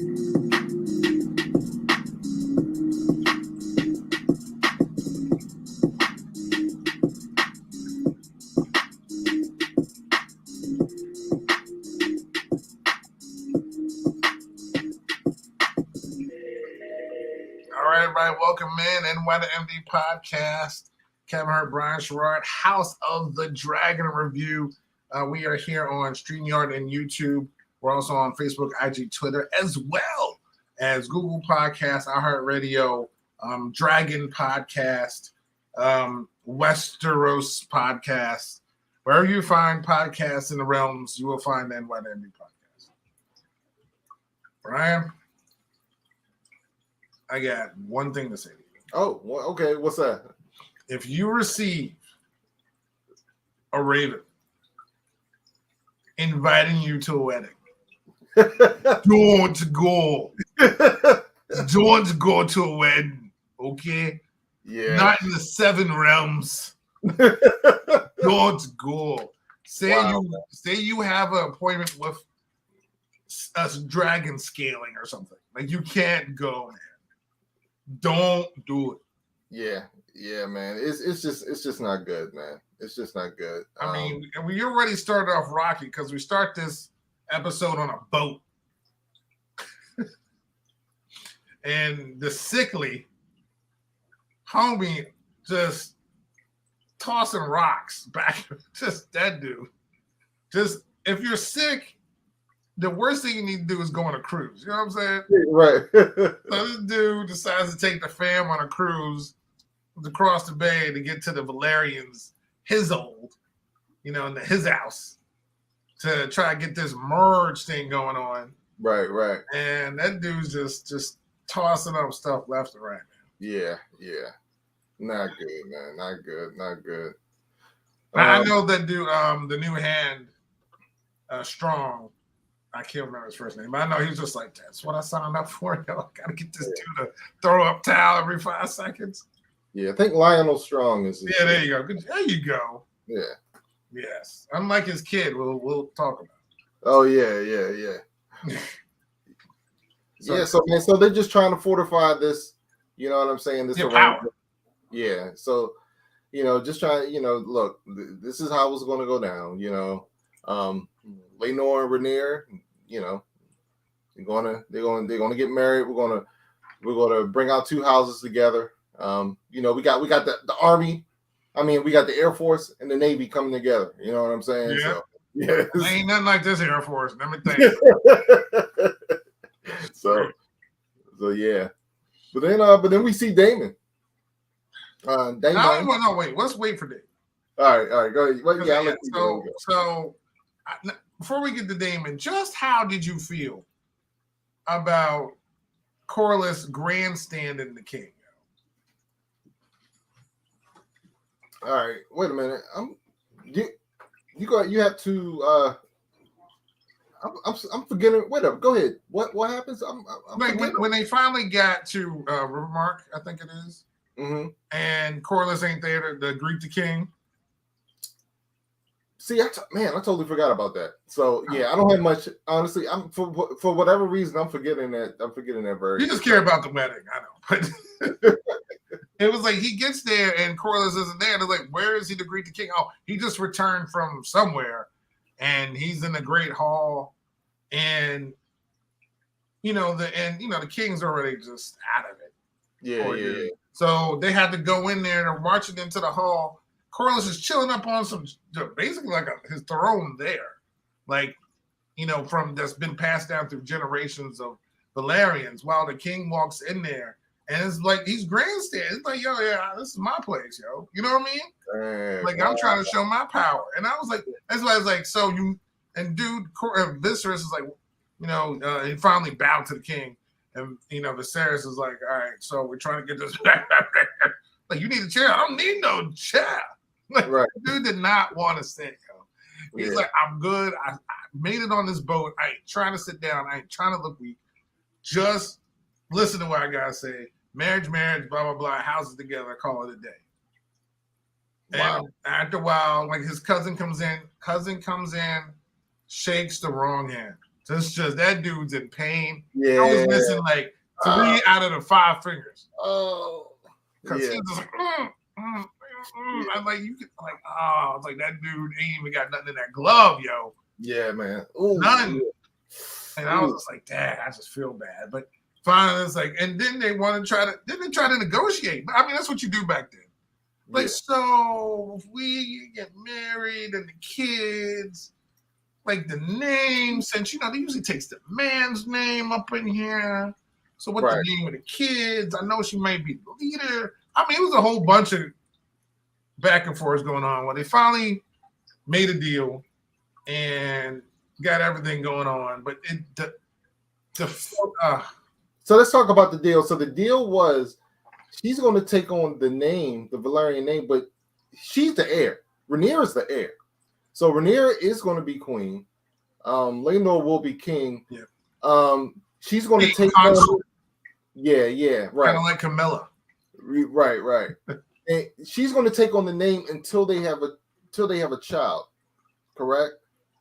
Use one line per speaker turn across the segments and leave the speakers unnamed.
All right, everybody, welcome in NY the MD podcast. Kevin Hart, Brian Sherrod, House of the Dragon review. We are here on StreamYard and YouTube. We're also on Facebook, IG, Twitter, as well as Google Podcasts, iHeartRadio, Dragon Podcast, Westeros Podcast. Wherever you find podcasts in the realms, you will find the NY the MD podcast. Brian, I got one thing to say to you.
Oh, well, okay. What's that?
If you receive a raven inviting you to a wedding, don't go. Don't go to a wedding, okay?
Yeah.
Not in the seven realms. Don't go. Say you have an appointment with us dragon scaling or something. Like you can't go, man. Don't do it.
Yeah, man. It's just not good, man. It's just not good.
I mean, we already started off rocky because we start this episode on a boat. And the sickly homie just tossing rocks back. Just that dude. Just if you're sick, the worst thing you need to do is go on a cruise. You know what I'm saying?
Right.
So this dude decides to take the fam on a cruise across the bay to get to the Valerians, his house, to try to get this merge thing going on.
Right.
And that dude's just tossing up stuff left and right.
Yeah. Not good, man. Not good.
I know that dude, the new hand, Strong. I can't remember his first name, but I know he's just like, that's what I signed up for. I gotta get this dude to throw up towel every 5 seconds.
Yeah, I think Lionel Strong is.
Yeah, there you go. There you go.
Yeah.
Yes. Unlike his kid, we'll talk about it.
Oh yeah. So they're just trying to fortify this. You know what I'm saying? This
power.
Yeah. So, just trying. Look, this is how it's going to go down. Laenor and Rhaenyra, they're gonna get married. We're gonna bring out two houses together. We got the army. I mean, we got the Air Force and the Navy coming together. You know what I'm saying?
Yeah.
So, yes.
Ain't nothing like this Air Force. Let me think.
so yeah. But then we see Daemon.
No, wait. Let's wait for Daemon.
All right. Go ahead. Well, yeah.
So before we get to Daemon, just how did you feel about Corlys grandstanding the king?
All right, wait a minute. You have to. I'm forgetting. Wait up. Go ahead. What happens?
When they finally got to Rivermark, I think it is, and Corlys ain't there to greet the king.
See, I totally forgot about that. So yeah, I don't have much. Honestly, I'm for whatever reason, I'm forgetting that. Very.
You just care about the wedding, I know, but it was like he gets there and Corlys isn't there. And it's like, where is he to greet the king? Oh, he just returned from somewhere, and he's in the Great Hall, and the king's already just out of it.
Yeah.
So they had to go in there and they're marching into the hall. Corlys is chilling up on some, basically like his throne there, from that's been passed down through generations of Valerians. While the king walks in there, and it's like he's grandstanding. It's like, yo, yeah, this is my place, yo. You know what I mean? I'm trying to show my power, and I was like, that's why I was like, so you and dude, Viserys is like, he finally bowed to the king, and Viserys is like, all right, so we're trying to get this back. Like, you need a chair. I don't need no chair.
Right.
Dude did not want to sit, yo. He's like, I'm good. I made it on this boat. I ain't trying to sit down. I ain't trying to look weak. Just listen to what I gotta say. Marriage, blah, blah, blah. Houses together, call it a day. Wow. And after a while, like his cousin comes in, shakes the wrong hand So it's just that dude's in pain.
Yeah.
I was missing like 3 out of the 5 fingers.
Oh.
Because
Yeah.
he was just like, I'm like, you could like, oh, it's like that dude ain't even got nothing in that glove, yo.
Yeah, man. Ooh,
None.
yeah.
And I was just like, dang, I just feel bad. But finally, it's like, and then they want to try to negotiate. But I mean, that's what you do back then. Like, so if we get married and the kids, like the name, since they usually takes the man's name up in here. So what the name of the kids? I know she might be the leader. I mean, it was a whole bunch of back and forth going on. Well, they finally made a deal and got everything going on. But
so let's talk about the deal. So the deal was she's going to take on the name, the Valerian name, but she's the heir. Rhaenyra is the heir. So Rhaenyra is going to be queen. Laenor will be king.
Yeah.
She's going to take on. Yeah, right.
Kind of like Camilla.
Right. And she's going to take on the name until they have a child. Correct?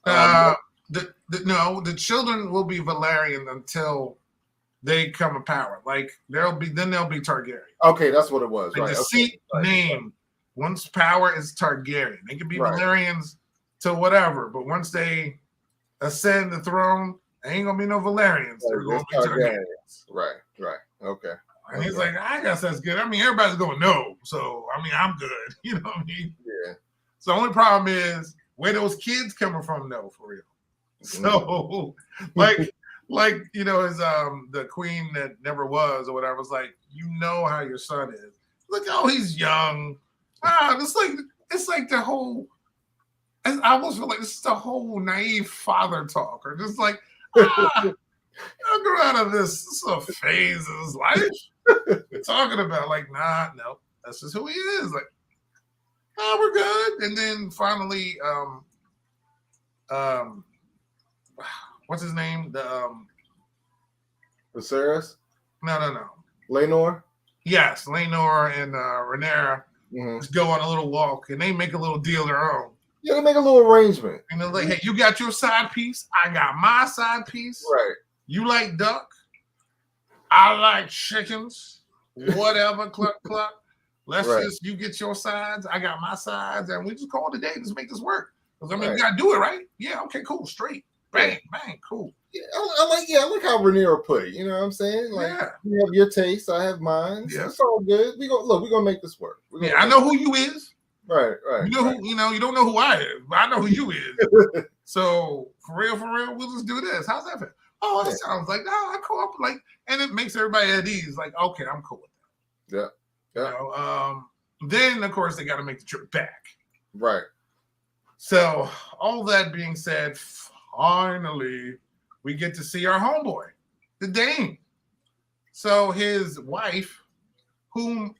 The children will be Valerian until they come to power. Like they'll be Targaryen.
Okay, that's what it was.
Like
right.
The seat name once power is Targaryen. They can be Valerians to whatever, but once they ascend the throne, there ain't gonna be no Valerians. They're gonna be Targaryens.
Right. Okay.
And he's like, I guess that's good. I mean, everybody's going no, so I mean, I'm good. You know what I mean?
Yeah.
So the only problem is where those kids coming from, though, for real. So, like is the queen that never was or whatever. It's like how your son is. Look, he's young. It's like the whole. I almost feel like this is the whole naive father talk, or just like, you'll grow out of this sort of phase of his life. Talking about like, no, that's just who he is. Like, we're good. And then finally, what's his name?
Viserys?
No.
Laenor?
Yes, Laenor and Rhaenyra just go on a little walk, and they make a little deal of their own.
Yeah, they make a little arrangement.
And they're like, hey, you got your side piece. I got my side piece.
Right.
You like duck. I like chickens. Whatever, cluck, cluck. Let's just, you get your sides. I got my sides. And we just call it a day. Let's make this work. Because, I mean, we got to do it, right? Yeah, okay, cool. Straight. Bang, bang, cool.
Yeah, I like how Rhaenyra put it. You know what I'm saying? Like, you have your taste. I have mine. Yeah. It's all good. We're going to make this work.
I know who you is.
Right.
You know who, you don't know who I am, but I know who you is. So for real, we'll just do this. How's that feel? Oh, that sounds like cool. I'm like, and it makes everybody at ease. Like, okay, I'm cool with that.
Yeah.
Then of course they got to make the trip back.
Right.
So all that being said, finally we get to see our homeboy, the Dane. So his wife, whom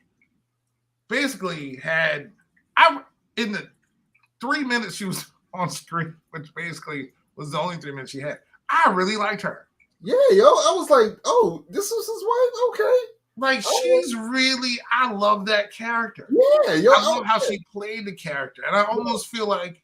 basically had. In the 3 minutes she was on screen, which basically was the only 3 minutes she had, I really liked her.
Yeah, yo, I was like, oh, this was his wife? Okay.
Like, she's really, I love that character.
Yeah, yo.
I love how she played the character. And I almost feel like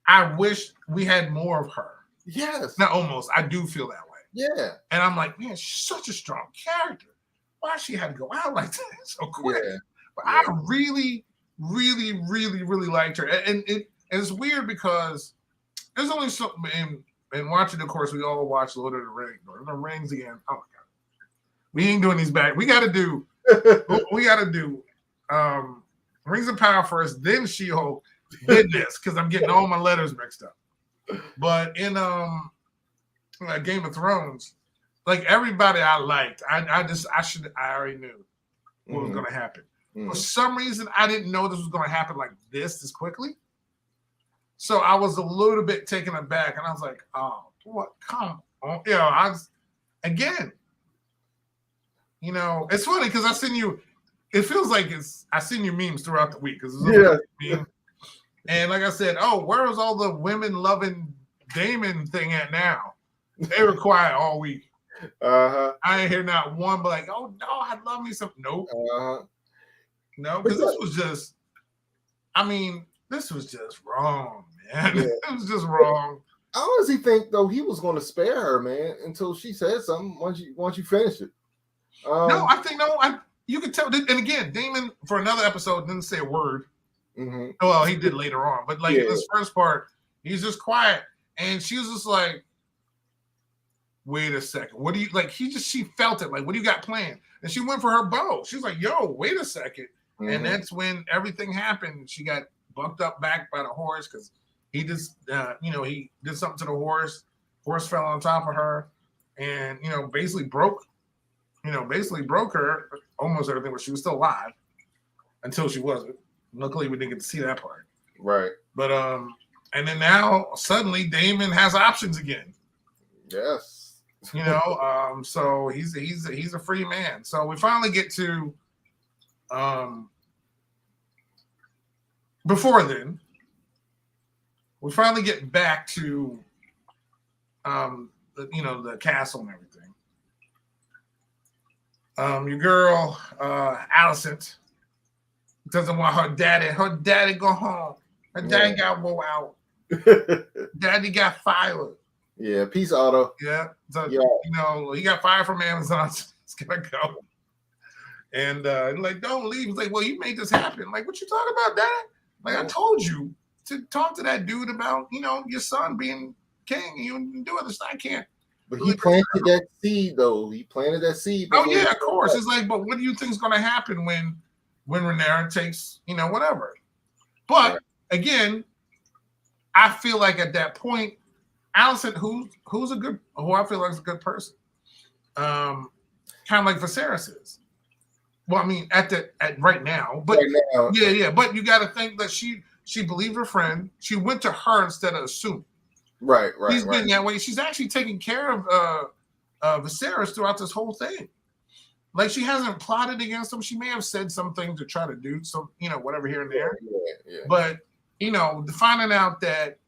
I wish we had more of her.
Yes.
Not almost, I do feel that way.
Yeah.
And I'm like, man, she's such a strong character. Why she had to go out like that so quick?
Yeah.
But I really, really, really, really liked her. And it's weird because there's only something in watching, of course, we all watch Lord of the Rings. Lord of the Rings again. Oh my God. We ain't doing these back. We gotta do Rings of Power first, then She-Hulk, then this, because I'm getting all my letters mixed up. But in Game of Thrones, like everybody I liked, I already knew what was gonna happen. For some reason, I didn't know this was going to happen like this quickly. So I was a little bit taken aback, and I was like, "Oh, what? Come on!" Again. It's funny because I seen you. It feels like I seen your memes throughout the week because meme. And like I said, where is all the women loving Damon thing at now? They were quiet all week. I ain't hear not one, but like, oh no, I love me some. Nope. No, because this was just wrong, man. Yeah. It was just wrong.
I honestly think though he was going to spare her, man, until she said something. Once you finish it.
No, I think no. You could tell. And again, Damon for another episode didn't say a word.
Mm-hmm.
Well, he did later on, but like in this first part, he's just quiet, and she was just like, "Wait a second, what do you like?" She felt it. Like, what do you got planned? And she went for her bow. She was like, "Yo, wait a second.
Mm-hmm.
And that's when everything happened. She got bucked up back by the horse because he just, he did something to the horse. Horse fell on top of her, and basically broke her almost everything, but she was still alive until she wasn't. Luckily, we didn't get to see that part.
Right.
But and then now suddenly Damon has options again.
Yes.
So he's a free man. So we finally get to before then, we finally get back to the castle and everything. Your girl, Alicent, doesn't want her daddy go home. Her daddy got wore out. Daddy got fired.
Yeah, peace, Otto.
Yeah. So, he got fired from Amazon. So he's gonna go. And like, don't leave. He's like, well, you made this happen. Like, what you talking about, Dad? Like, I told you to talk to that dude about, your son being king, and you didn't do it. I can't.
But he planted that seed, though. He planted that seed.
Oh yeah, of course. It's like, but what do you think is going to happen when Rhaenyra takes, whatever? But again, I feel like at that point, Alicent, who I feel like is a good person, kind of like Viserys is. Well, I mean, at right now, but
right now.
Yeah. But you got to think that she believed her friend. She went to her instead of assuming.
Right.
He's been that way. She's actually taking care of Viserys throughout this whole thing. Like, she hasn't plotted against him. She may have said something to try to do some, whatever here and there.
Yeah.
But finding out that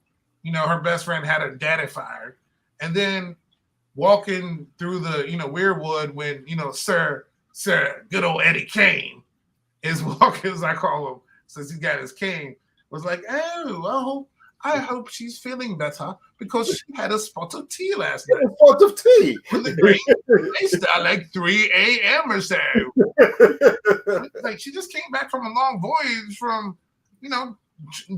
her best friend had her daddy fired, and then walking through the Weirwood when Sir, good old Eddie Kane is walking, as I call him, since he got his cane, was like, oh, I hope she's feeling better because she had a spot of tea last night.
A spot of tea?
When the green placed at like 3 a.m. or so. Like, she just came back from a long voyage from,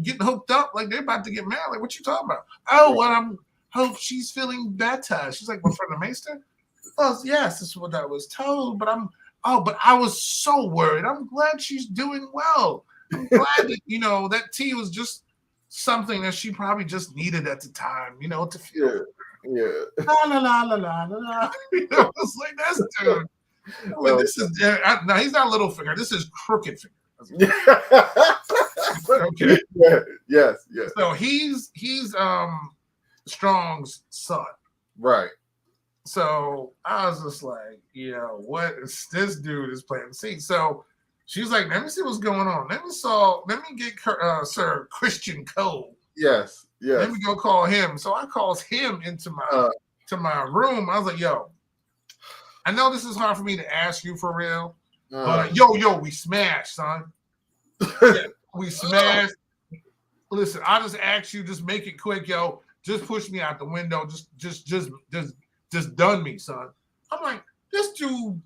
getting hooked up. Like, they're about to get married. Like, what you talking about? Oh, well, I hope she's feeling better. She's like, well, from the maester? Well, yes, this is what I was told, but I was so worried. I'm glad she's doing well. I'm glad that, that tea was just something that she probably just needed at the time, to feel.
Yeah.
La la la la la la. It's like, that's dude. This is no, he's not Littlefinger. This is Crooked Finger. Okay.
Yes.
So he's Strong's son.
Right.
So I was just like, what is this dude is playing the scene? So she's like, let me see what's going on. Let me get Sir Christian Cole.
Yes.
Let me go call him. So I calls him into my room. I was like, yo, I know this is hard for me to ask you for real, but yo, we smashed, son. Yeah, we smashed. Listen, I just asked you, just make it quick, yo. Just push me out the window. Just done me, son. I'm like, this dude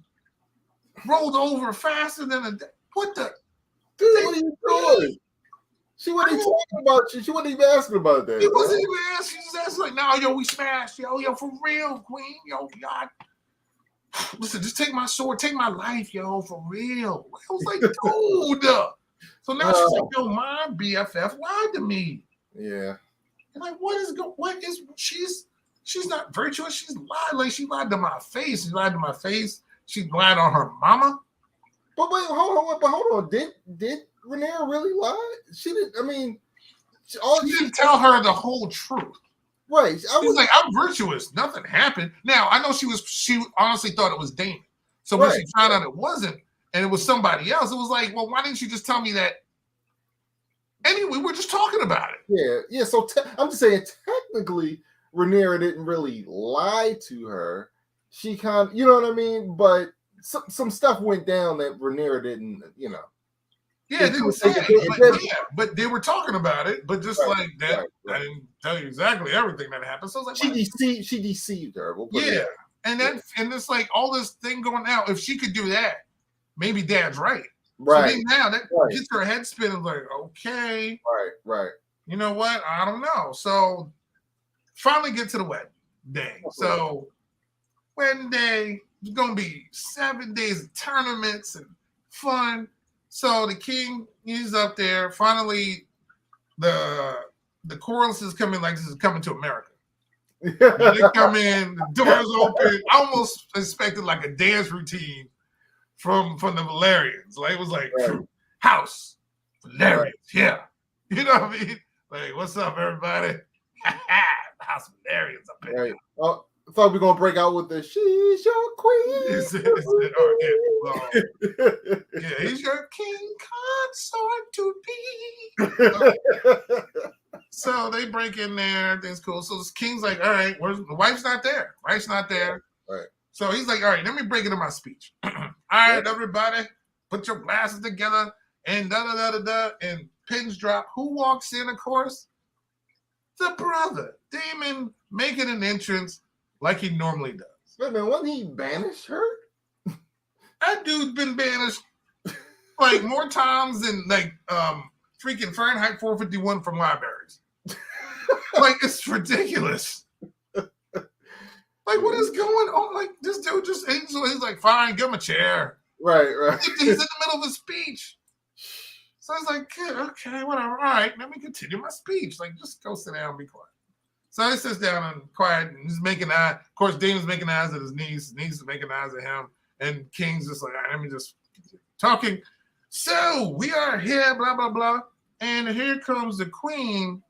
rolled over faster than what the?
Dude, what are you doing? She wasn't even talking about you. She wasn't even asking about that.
He wasn't even asking. She just asked like, no, yo, we smashed. Yo, for real, queen. Yo, God. Listen, just take my sword. Take my life, yo, for real. I was like, dude. So now she's like, yo, my BFF lied to me.
Yeah.
I'm like, she's not virtuous. She's lied. Like, she lied to my face. She lied to my face. She lied on her mama.
But wait, hold on. Did Rhaenyra really lie? She didn't. I mean,
she didn't tell her the whole truth.
Right.
She's like, I'm virtuous. Nothing happened. Now I know she honestly thought it was Damon. So when she found out it wasn't, and it was somebody else, it was like, well, why didn't you just tell me that? Anyway, we're just talking about
it. Yeah. So I'm just saying, technically, Rhaenyra didn't really lie to her. She kind of, you know what I mean? But some stuff went down that Rhaenyra didn't,
Yeah, they were saying but they were talking about it, but just like that, I didn't tell you exactly everything that happened. So I was like,
she deceived her.
Yeah, and it's like all this thing going out. If she could do that, maybe Dad's right.
Right.
So now that gets her head spinning. Like, okay,
right.
You know what? I don't know. So finally get to the wedding day. So wedding day is gonna be 7 days of tournaments and fun. So the king, he's up there. Finally, the choruses come in like this is coming to America. They come in, the doors open. I almost expected like a dance routine from the Valerians. Like it was like house Valerians, yeah. You know what I mean? Like, what's up, everybody? House Valerians up here.
Right. Oh, I thought we were gonna break out with the "She's Your Queen."
Yeah, he's your king consort to be. So they break in there, everything's cool. So this king's like, all right, where's the wife's not there? Wife's not there.
Right.
So he's like, all right, let me break into my speech. All right, everybody, put your glasses together and da-da-da-da-da, and pins drop. Who walks in, of course? The brother, Damon, making an entrance like he normally does.
Wait a minute, wasn't he banished her?
That dude's been banished like more times than like freaking Fahrenheit 451 from libraries. Like, it's ridiculous. Like, what is going on? Like, this dude just he's like, fine, give him a chair.
Right.
He's in the middle of a speech. So I was like, okay, whatever. All right, let me continue my speech. Like, just go sit down and be quiet. So he sits down and quiet, and he's making eyes. Of course, Damon's making eyes at his niece. His niece is making eyes at him. And King's just like, all right, let me just talking. So we are here, blah, blah, blah. And here comes the queen.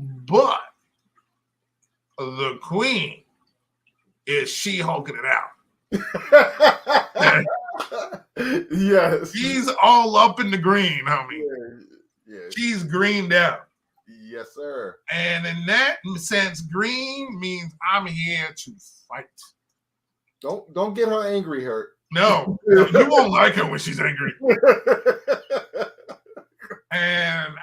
But the queen is She-Hulking it out.
Yes.
She's all up in the green, homie.
Yeah.
She's greened out.
Yes, sir.
And in that sense, green means I'm here to fight.
Don't get her angry, Hurt.
No, you won't like her when she's angry. And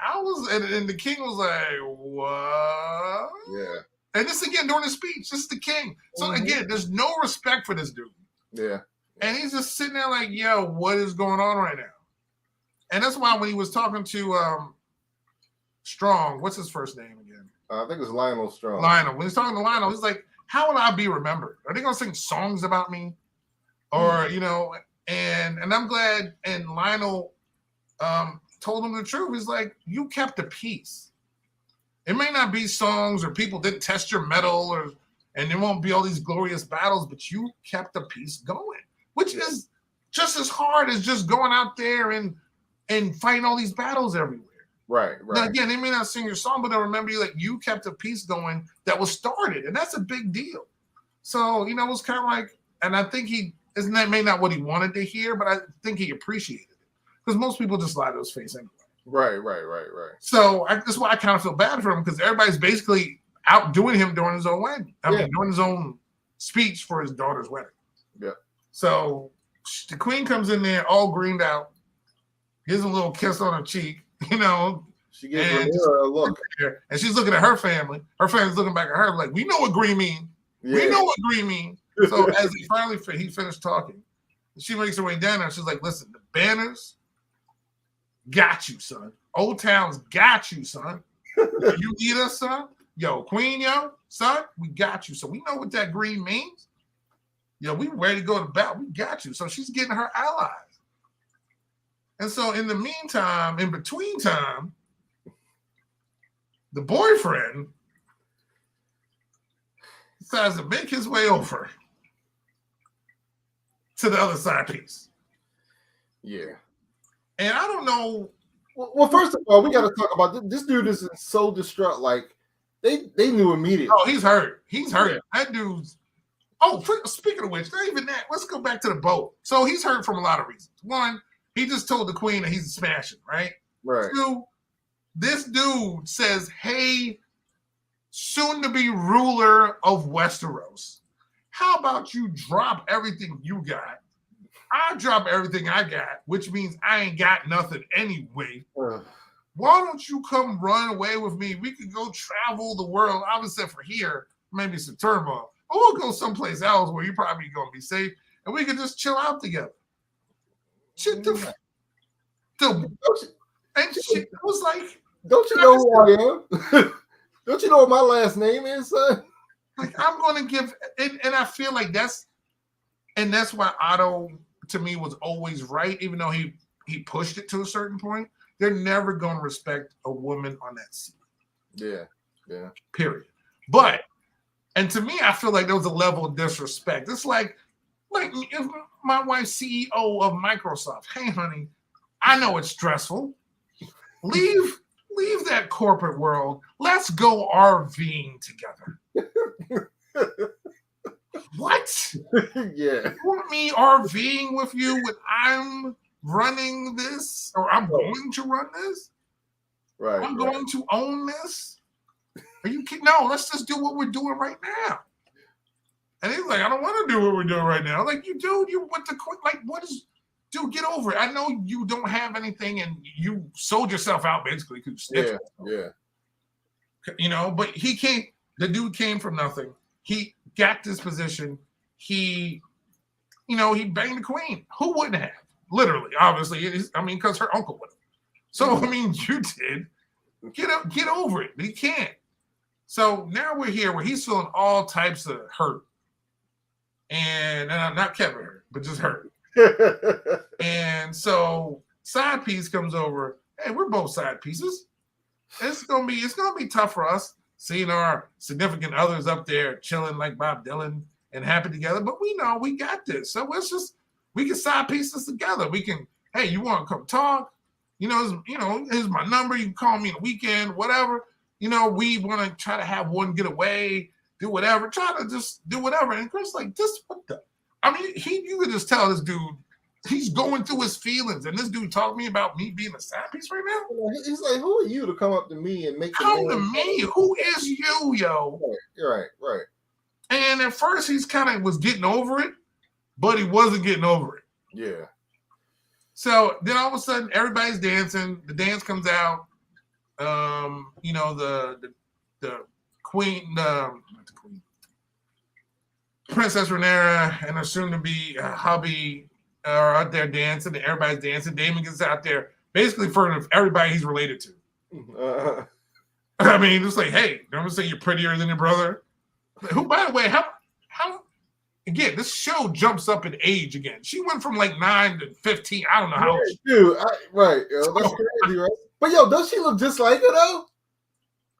and the king was like, what?
Yeah.
And this again during the speech, this is the king. So again, there's no respect for this dude.
Yeah.
And he's just sitting there like, yo, what is going on right now? And that's why when he was talking to Strong, what's his first name again?
I think it's Lionel Strong.
Lionel. When he's talking to Lionel, he's like, how will I be remembered? Are they gonna sing songs about me? Or, you know, and I'm glad, and Lionel told him the truth. He's like, you kept the peace. It may not be songs or people didn't test your metal and there won't be all these glorious battles, but you kept the peace going, which is just as hard as just going out there and fighting all these battles everywhere.
Right.
Now, again, they may not sing your song, but they'll remember you like you kept a piece going that was started, and that's a big deal. So, you know, it was kind of like, and I think that may not what he wanted to hear, but I think he appreciated it because most people just lie to his face anyway.
Right.
So that's why I kind of feel bad for him because everybody's basically outdoing him during his own wedding. I mean, during his own speech for his daughter's wedding.
Yeah.
So the queen comes in there all greened out, gives a little kiss on her cheek, you know.
She gives her a look.
And she's looking at her family. Her family's looking back at her like, we know what green mean. Yeah. We know what green mean. So as he finished talking, she makes her way down there. She's like, listen, the banners got you, son. Old Town's got you, son. You need us, son? Yo, queen, son, we got you. So we know what that green means. Yo, we ready to go to battle. We got you. So she's getting her allies. And so in the meantime, in between time, the boyfriend decides to make his way over to the other side piece.
Yeah.
And I don't know.
Well, first of all, we got to talk about this dude is so distraught. Like they knew immediately.
Oh, he's hurt. He's hurt. Yeah. That dude's. Oh, speaking of which, not even that. Let's go back to the boat. So he's hurt from a lot of reasons. One, he just told the queen that he's smashing, right?
Right.
Two, this dude says, hey, soon-to-be ruler of Westeros, how about you drop everything you got I drop everything I got, which means I ain't got nothing anyway.
Ugh.
Why don't you come run away with me? We could go travel the world. Obviously, for here, maybe some turmoil. Or we'll go someplace else where you're probably going to be safe, and we could just chill out together. Shit, and shit was like,
don't you know who I am? Don't you know what my last name is, son?
like I'm going to give, and I feel like that's why Otto to me was always right, even though he pushed it to a certain point. They're never going to respect a woman on that seat.
Yeah.
Period. But, and to me, I feel like there was a level of disrespect. It's like if my wife's CEO of Microsoft. Hey, honey, I know it's stressful. Leave that corporate world. Let's go RVing together. What?
Yeah.
You want me RVing with you when I'm running this, or I'm going to run this?
Right.
I'm going to own this? Are you kidding? No, let's just do what we're doing right now. And he's like, I don't want to do what we're doing right now. Like, you went to quit. Like, what is, dude, get over it. I know you don't have anything and you sold yourself out basically.
Yeah.
You know, but the dude came from nothing. He got this position. He banged the queen. Who wouldn't have? Literally, obviously. Because her uncle would have. So, you did. Get over it. He can't. So now we're here where he's feeling all types of hurt. And not Kevin hurt, but just hurt. And so side piece comes over. Hey, we're both side pieces. It's gonna be tough for us seeing our significant others up there chilling like Bob Dylan and happy together. But we know we got this. So we can side piece this together. We can, hey, you want to come talk? Here's my number. You can call me on the weekend, whatever. We want to try to have one get away, do whatever, try to just do whatever. And Chris, like, this, what the? You could just tell this dude, he's going through his feelings. And this dude talking to me about me being a side piece right now?
He's like, who are you to come up to me and make
come to me? Who is you, yo?
Right.
And at first, he's kind of was getting over it, but he wasn't getting over it.
Yeah.
So then all of a sudden, everybody's dancing. The dance comes out. The queen, not the queen, Princess Rhaenyra and her soon-to-be hubby are out there dancing, and everybody's dancing. Daemon gets out there, basically for everybody he's related to. It's like, hey, don't say you're prettier than your brother. Who, by the way, how? Again, this show jumps up in age again. She went from like 9 to 15. I don't know how.
Dude, that's crazy, right? But does she look just like her though?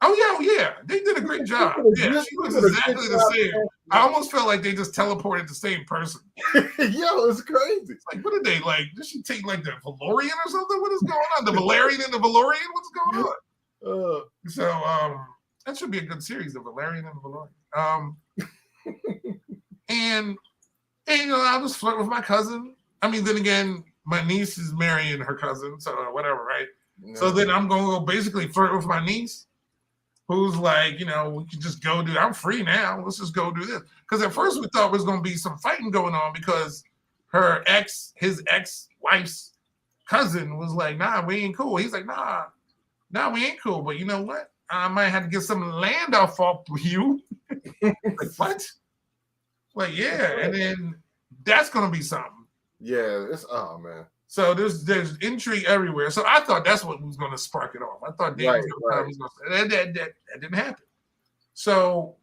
Oh yeah. They did a great job. Yeah, she looks exactly the same. I almost felt like they just teleported the same person.
It's crazy.
It's like, what did they like? Did she take like the Valorian or something? What is going on? The Valerian and the Valorian? What's going on? So that should be a good series, the Valerian and the Valorian. And I'll just flirt with my cousin. Then again, my niece is marrying her cousin, so whatever, right? No. So then I'm going to go basically flirt with my niece, who's like, we can just go do, I'm free now. Let's just go do this. Because at first we thought there was going to be some fighting going on because his ex-wife's cousin was like, nah, we ain't cool. He's like, nah, we ain't cool. But you know what? I might have to get some land off of you. Like, what? Like, yeah. And then that's going to be something.
Yeah. Oh, man.
So there's intrigue everywhere. So I thought that's what was going to spark it off. I thought Damon was going to that didn't happen. So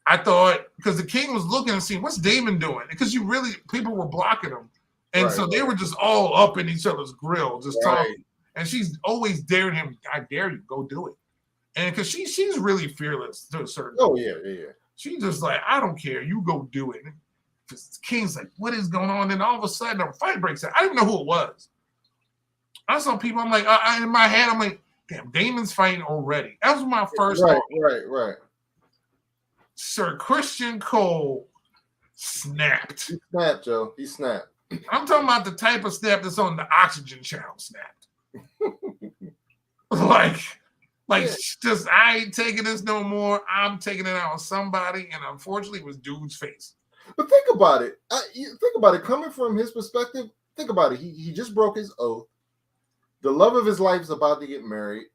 I thought, because the king was looking and seeing what's Damon doing, because people were blocking him, and so they were just all up in each other's grill, just talking. And she's always daring him. I dare you, go do it. And because she's really fearless to a certain.
Oh yeah.
She's just like, I don't care, you go do it. The king's like, what is going on? And all of a sudden, a fight breaks out. I didn't know who it was. I saw people. I'm like, in my head, I'm like, damn, Damon's fighting already. That was my first thought.
Right.
Sir Christian Cole snapped.
He snapped, Joe. He snapped.
I'm talking about the type of snap that's on the Oxygen channel snapped. Just, I ain't taking this no more. I'm taking it out on somebody, and unfortunately, it was dude's face.
But think about it. Think about it. Coming from his perspective, think about it. He just broke his oath. The love of his life is about to get married.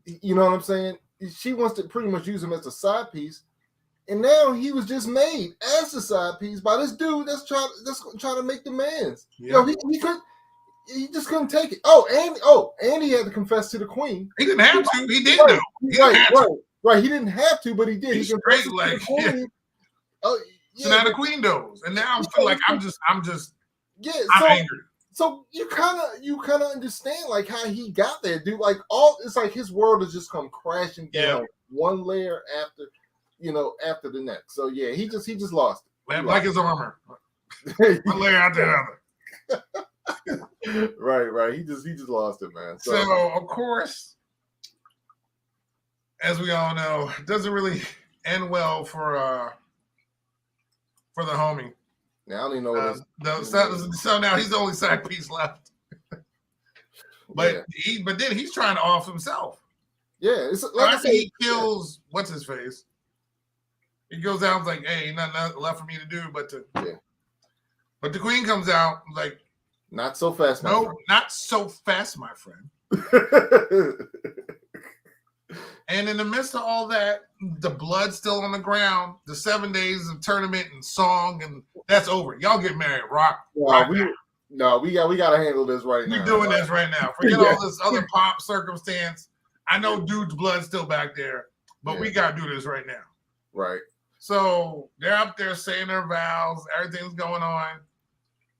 You know what I'm saying? She wants to pretty much use him as a side piece. And now he was just made as a side piece by this dude that's trying to make demands.
Yeah.
He just couldn't take it. And he had to confess to the queen.
He didn't have to. He did
Right,
though.
Right. He didn't have to, but he did.
He's
he
straight
to
like
the queen.
yeah.
Oh,
So now the queen knows, and now I feel like I'm angry.
So you kind of understand like how he got there, dude. Like it's like his world has just come crashing down one layer after the next. So yeah, he just lost it.
Like his armor, one layer after the other.
Right. He just lost it, man.
So of course, as we all know, it doesn't really end well for the homie.
Now I don't even know what
so now he's the only side piece left. But then he's trying to off himself.
Yeah, it's like
after he kills what's his face. He goes out and like, hey, nothing left for me to do but to. Yeah. But the queen comes out like,
not so fast, my friend.
Not so fast, my friend. And in the midst of all that, the blood's still on the ground. The 7 days of tournament and song, and that's over. Y'all get married, rock.
We got to handle this right now.
We're doing this right now. Forget all this other pomp circumstance. I know dude's blood's still back there, but we got to do this right now.
Right.
So they're up there saying their vows. Everything's going on.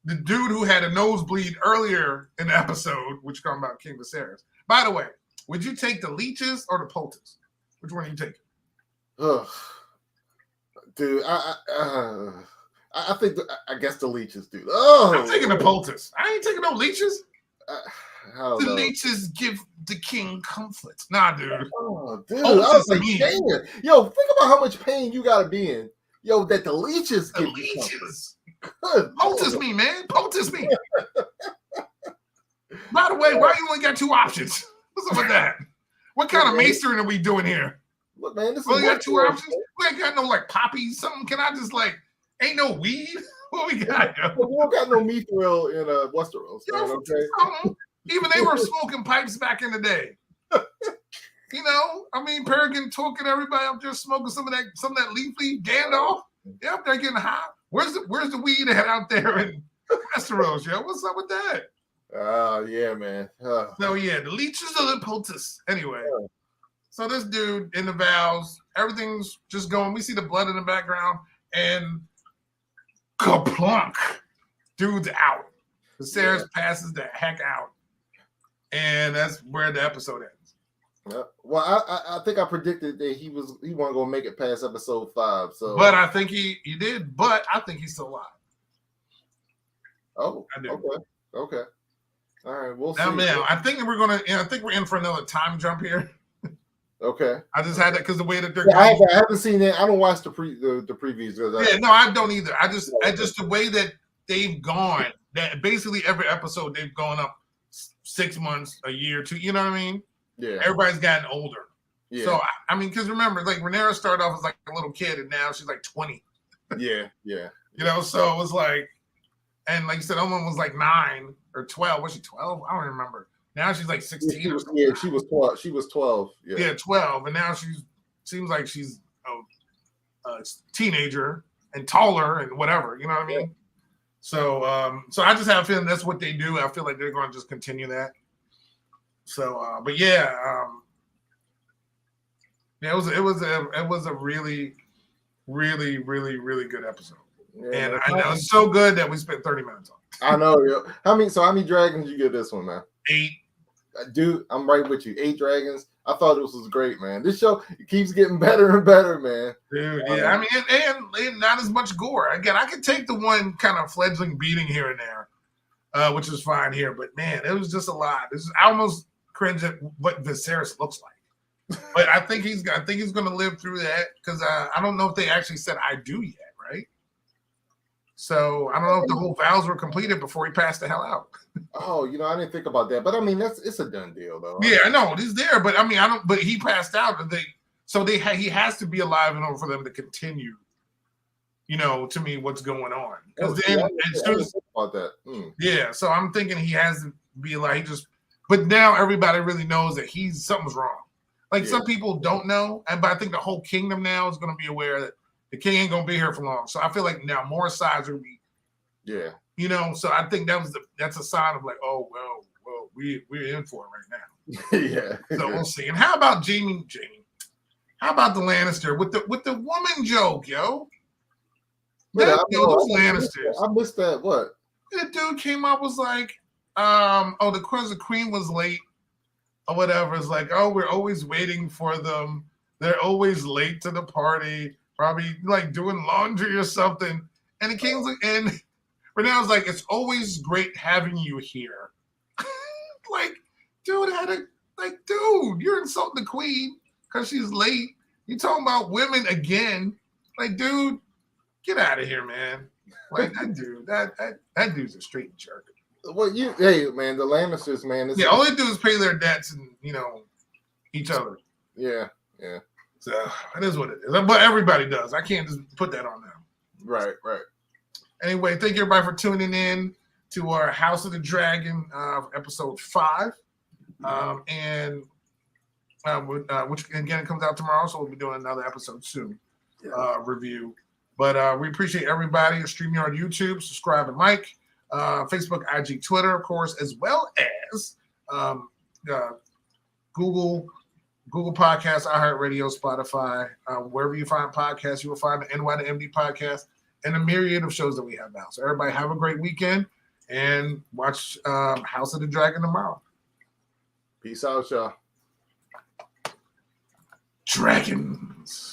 The dude who had a nosebleed earlier in the episode, which talking about King Viserys. By the way, would you take the leeches or the poultice? Which one are you taking?
Ugh. Dude, I think I guess the leeches, dude. Oh,
I'm taking the poultice. I ain't taking no leeches.
The
leeches give the king comfort. Nah, dude.
Oh, dude. I was like, dang. Yo, think about how much pain you gotta be in. Yo, that the leeches give you comfort.
Poultice me, man. Poultice me. By the way, why you only got two options? What's up with that? What kind of masonry are we doing here?
Look, man, this
is got two options. We ain't got no like poppy something. Can I just like ain't no weed? What we got?
We don't got no mithril in Westeros.
Okay. Even they were smoking pipes back in the day. You know, I mean, Peregrine talking everybody up there smoking some of that leaf Gandalf. They're up there getting high. Where's the weed out there in Westeros? Yo, what's up with that?
Yeah, man.
So yeah, the leeches or the poultice. Anyway, so this dude in the vows, everything's just going. We see the blood in the background, and kaplunk, dude's out. Viserys passes the heck out, and that's where the episode ends.
Well, I think I predicted that he wasn't gonna make it past episode 5. So,
but I think he did. But I think he's still alive.
Oh, I do. Okay. All right, we'll see.
Now, man, I think we're in for another time jump here.
Okay.
I just had that because the way that they're.
I haven't seen it. I don't watch the previews.
No, I don't either. I just the way that they've gone. That basically every episode they've gone up 6 months, a year, 2. You know what I mean?
Yeah.
Everybody's gotten older.
Yeah.
So I mean, because remember, like Rhaenyra started off as like a little kid, and now she's like 20.
Yeah.
You know, so it was like, and like you said, Owen was like 9 or 12. Was she 12? I don't remember. Now she's like 16.
Yeah, she was 12. She was 12.
Yeah, 12, and now seems like she's a teenager and taller and whatever. You know what I mean? Yeah. So I just have a feeling that's what they do. I feel like they're going to just continue that. So, but yeah, it was a really, really, really, really good episode. Yeah, and I know it's so good that we spent 30 minutes on it.
I know. Yeah. How many dragons you give this one, man?
8.
Dude, I'm right with you. 8 dragons. I thought this was great, man. This show keeps getting better and better, man.
Dude, yeah. I mean, and not as much gore. Again, I could take the one kind of fledgling beating here and there, which is fine here. But man, it was just a lot. I almost cringe at what Viserys looks like. But I think he's going to live through that because I don't know if they actually said "I do" yet, right? So I don't know if the whole vows were completed before he passed the hell out.
Oh, I didn't think about that, but I mean it's a done deal, though.
Yeah, I know he's there, but I mean But he passed out, and he has to be alive in order for them to continue to me what's going on.
Oh,
Because
see,
then
I
as
didn't
soon as
think about that. Mm.
yeah, so I'm thinking he has to be like but now everybody really knows that something's wrong. Like
Yeah.
some people don't know, but I think the whole kingdom now is going to be aware that the king ain't going to be here for long. So I feel like now more sides are going to be,
Yeah.
So I think that's a sign of like, oh well, we're in for it right now.
Yeah.
So we'll see. And how about Jamie? How about the Lannister with the woman joke, yo? Those Lannisters.
I missed that. What?
The dude came up was like, the queen was late or whatever. It's like, oh, we're always waiting for them. They're always late to the party, probably like doing laundry or something. And the king's like, and Renee's like, it's always great having you here. Like, dude, dude, you're insulting the queen because she's late. You're talking about women again. Like, dude, get out of here, man. Like that dude, that dude's a straight jerk.
Well, hey, man, the Lannisters, man.
Yeah, all they do is pay their debts and each other.
Yeah.
So it is what it is. But everybody does. I can't just put that on them.
Right.
Anyway, thank you everybody for tuning in to our House of the Dragon episode 5, which again comes out tomorrow. So we'll be doing another episode soon. Review. But we appreciate everybody. StreamYard, YouTube, subscribe and like. Facebook, IG, Twitter, of course, as well as Google Podcasts, iHeartRadio, Spotify. Wherever you find podcasts, you will find the NY to MD podcast and a myriad of shows that we have now. So everybody have a great weekend and watch House of the Dragon tomorrow.
Peace out, y'all.
Dragons.